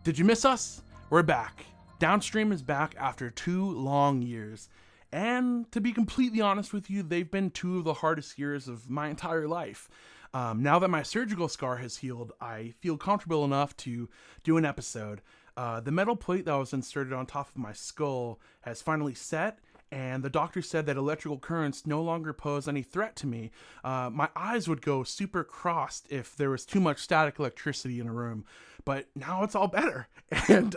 Did you miss us? We're back. DownStream is back after 2 long years. And to be completely honest with you, they've been 2 of the hardest years of my entire life. Now that my surgical scar has healed, I feel comfortable enough to do an episode. The metal plate that was inserted on top of my skull has finally set, and the doctor said that electrical currents no longer pose any threat to me. My eyes would go super crossed if there was too much static electricity in a room, but now it's all better. And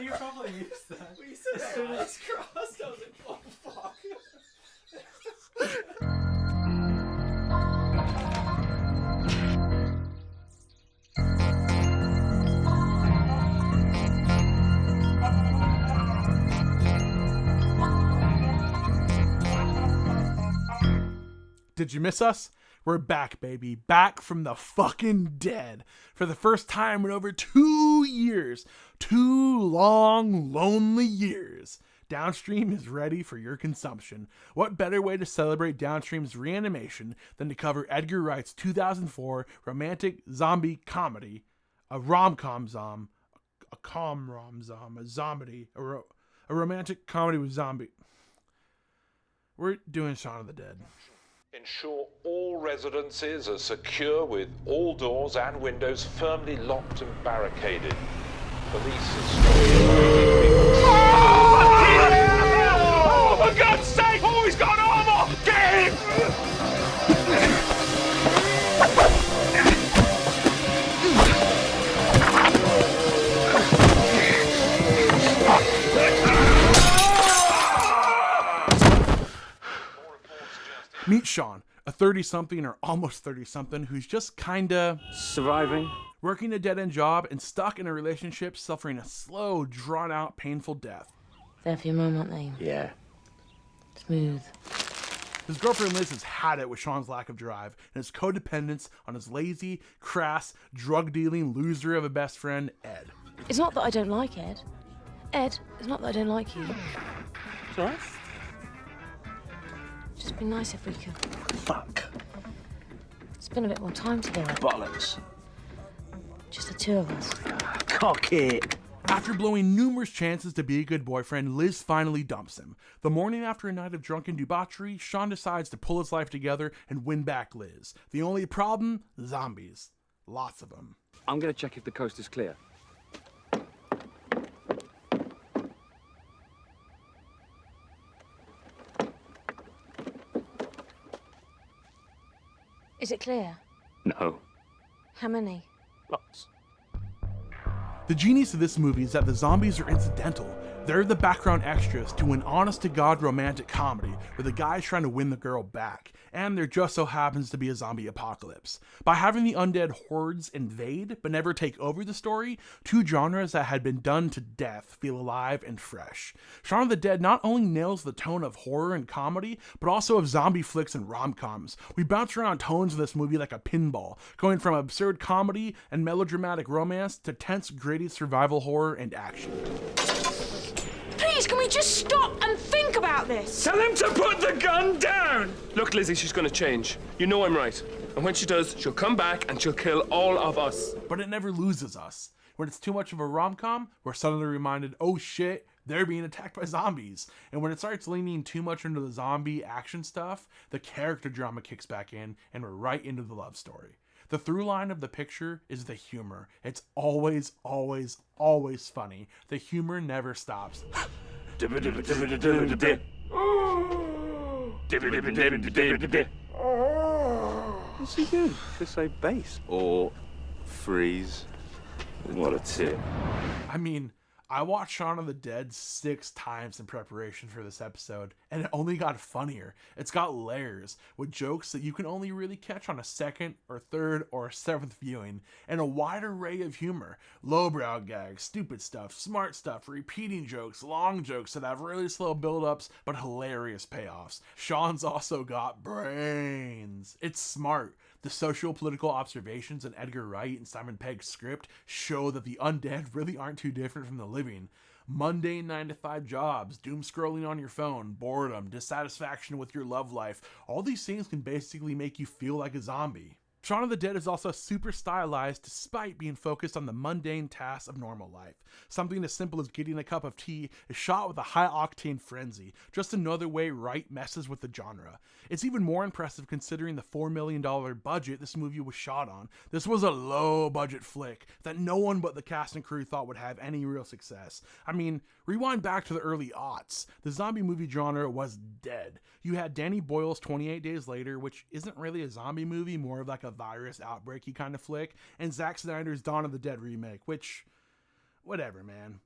You probably used that. We said eyes crossed, I was like, oh fuck. Did you miss us? We're back, baby. Back from the fucking dead. For the first time in over 2 years. 2 long, lonely years. DownStream is ready for your consumption. What better way to celebrate DownStream's reanimation than to cover Edgar Wright's 2004 romantic zombie comedy, a rom-com zom, a com-rom-zom, a zombie, a romantic comedy with zombie. We're doing Shaun of the Dead. Ensure all residences are secure with all doors and windows firmly locked and barricaded. Police are Oh, for God's sake! Oh, he's got armor! Get him! Meet Shaun, a 30-something or almost 30-something who's just kinda Surviving. working a dead-end job and stuck in a relationship suffering a slow, drawn-out, painful death. They're for your mum, aren't they? Yeah. Smooth. His girlfriend Liz has had it with Shaun's lack of drive and his codependence on his lazy, crass, drug-dealing loser of a best friend, Ed. It's not that I don't like Ed. Ed, it's not that I don't like you. Sorry? Just be nice if we could. Fuck. Spend a bit more time together. Bollocks. Just the 2 of us. Cock it. After blowing numerous chances to be a good boyfriend, Liz finally dumps him. The morning after a night of drunken debauchery, Shaun decides to pull his life together and win back Liz. The only problem? Zombies. Lots of them. I'm gonna check if the coast is clear. Is it clear? No. How many? Lots. The genius of this movie is that the zombies are incidental. They're the background extras to an honest-to-God romantic comedy where the guy's trying to win the girl back, and there just so happens to be a zombie apocalypse. By having the undead hordes invade but never take over the story, 2 genres that had been done to death feel alive and fresh. Shaun of the Dead not only nails the tone of horror and comedy, but also of zombie flicks and rom-coms. We bounce around tones in this movie like a pinball, going from absurd comedy and melodramatic romance to tense, gritty survival horror and action. Please, can we just stop and think about this? Tell him to put the gun down! Look, Lizzie, she's gonna change. You know I'm right. And when she does, she'll come back and she'll kill all of us. But it never loses us. When it's too much of a rom-com, we're suddenly reminded, oh shit, they're being attacked by zombies. And when it starts leaning too much into the zombie action stuff, the character drama kicks back in and we're right into the love story. The through line of the picture is the humor. It's always, always, always funny. The humor never stops. What's he do? Just say base. Or freeze. What a tip. I mean, I watched Shaun of the Dead 6 times in preparation for this episode, and it only got funnier. It's got layers, with jokes that you can only really catch on a second or third or 7th viewing, and a wide array of humor. Lowbrow gags, stupid stuff, smart stuff, repeating jokes, long jokes that have really slow build-ups, but hilarious payoffs. Shaun's also got brains. It's smart. The socio-political observations in Edgar Wright and Simon Pegg's script show that the undead really aren't too different from the living. Mundane 9-to-5 jobs, doom scrolling on your phone, boredom, dissatisfaction with your love life, all these things can basically make you feel like a zombie. Shaun of the Dead is also super stylized despite being focused on the mundane tasks of normal life. Something as simple as getting a cup of tea is shot with a high-octane frenzy, just another way Wright messes with the genre. It's even more impressive considering the $4 million budget this movie was shot on. This was a low-budget flick that no one but the cast and crew thought would have any real success. I mean, rewind back to the early aughts. The zombie movie genre was dead. You had Danny Boyle's 28 Days Later, which isn't really a zombie movie, more of like a virus outbreaky kind of flick, and Zack Snyder's Dawn of the Dead remake, which, whatever, man.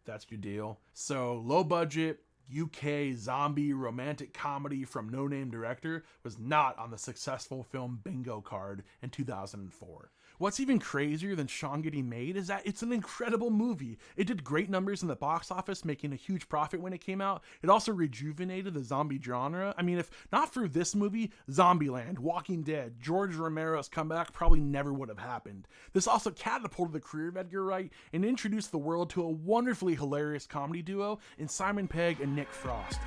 That's your deal. So, low budget, UK zombie romantic comedy from no-name director was not on the successful film bingo card in 2004. What's even crazier than Shaun getting made is that it's an incredible movie. It did great numbers in the box office, making a huge profit when it came out. It also rejuvenated the zombie genre. I mean, if not for this movie, Zombieland, Walking Dead, George Romero's comeback probably never would have happened. This also catapulted the career of Edgar Wright and introduced the world to a wonderfully hilarious comedy duo in Simon Pegg and Nick Frost.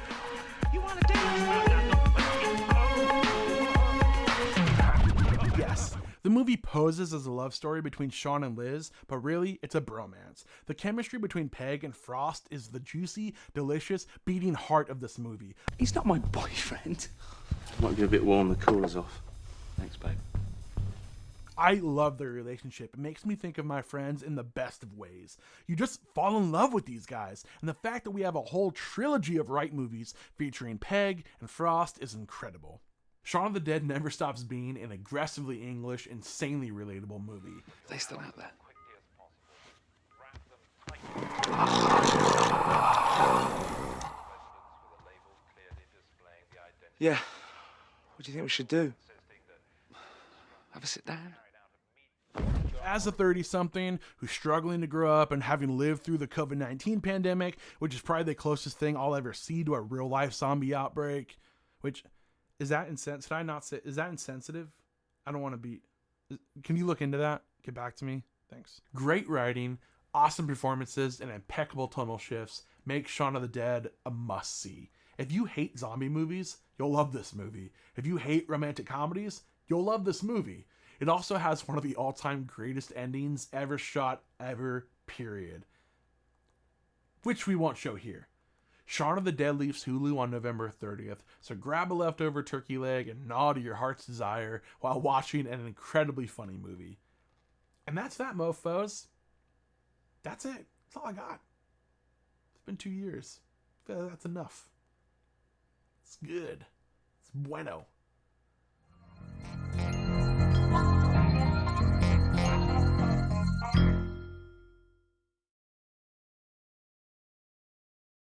You want to dance? Yes. The movie poses as a love story between Shaun and Liz, but really, it's a bromance. The chemistry between Peg and Frost is the juicy, delicious, beating heart of this movie. He's not my boyfriend. Might be a bit warm, the cooler's off. Thanks, babe. I love their relationship. It makes me think of my friends in the best of ways. You just fall in love with these guys, and the fact that we have a whole trilogy of Wright movies featuring Peg and Frost is incredible. Shaun of the Dead never stops being an aggressively English, insanely relatable movie. They still out there? Yeah. What do you think we should do? Have a sit down? As a 30-something who's struggling to grow up and having lived through the COVID-19 pandemic, which is probably the closest thing I'll ever see to a real-life zombie outbreak, which... Is that insensitive? Did I not say? Is that insensitive? I don't want to be. Can you look into that? Get back to me. Thanks. Great writing, awesome performances, and impeccable tonal shifts make Shaun of the Dead a must-see. If you hate zombie movies, you'll love this movie. If you hate romantic comedies, you'll love this movie. It also has one of the all-time greatest endings ever shot, ever, period. Which we won't show here. Shaun of the Dead leaves Hulu on November 30th, so grab a leftover turkey leg and gnaw to your heart's desire while watching an incredibly funny movie. And that's that, mofos. That's it. That's all I got. It's been 2 years. That's enough. It's good. It's bueno.